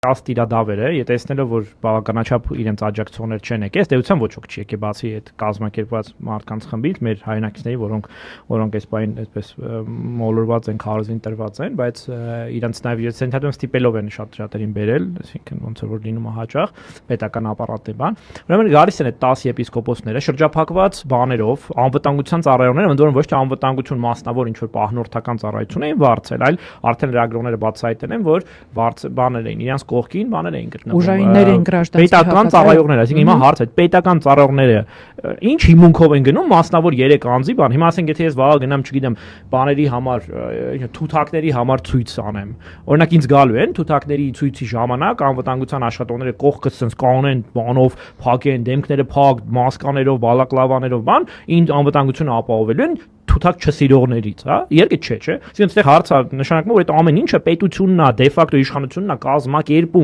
Աստիրադավերը, եթե տեսնելով որ բավականաչափ իրենց աջակցողներ չեն եկել, դեպության ոչ ոք չի եկել բացի այդ կազմակերպված մարդկանց խմբից, մեր հայրենակիցների, որոնք այս բային այսպես մոլորված են, քարոզին տրված են, բայց իրենց նաև ես ընդհանրապես ստիպելով են շատ-շատերին բերել, այսինքն ոնց որ լինում է հաճախ պետական ապարատի բան։ Ուրեմն գալիս են այդ 10 եպիսկոպոսները շրջափակված բաներով, անվտանգության ծառայողները, ընդ որում ոչ թե անվտանգություն մասնավոր ինչ որ պահնորդական ծառայություն էին վարձել, այլ արդեն լրագրողները բացահայտել են, որ բաներ էին իրանց կողքին բաներ էին գտնվում։ Ուժայիններ են գրաժդացի պետական ծառայողներ, այսինքն հիմա հարցը պետական ծառայողները ինչ հիմունքով են գնում մասնավոր 3 անձի բան։ Հիմա ասենք եթե ես վաղ գնամ, չգիտեմ, բաների համար, թութակների համար ցույց անեմ։ Օրինակ ինձ գալու են թութակների ցույցի ժամանակ անվտանգության աշխատողները կողքս sense կանեն բանով, փակեն դեմքները փակ, մասկաներով, բալակլավաներով բան, ինձ անվտանգությունը ապահովելու են թութակ չսիրողներից, հա, երկը չէ։ Այսինքն այստեղ հարցը նշանակում է որ այդ ամեն ինչը պետությունն է, դե ֆակտո իշխանությունն է կազմակերպում։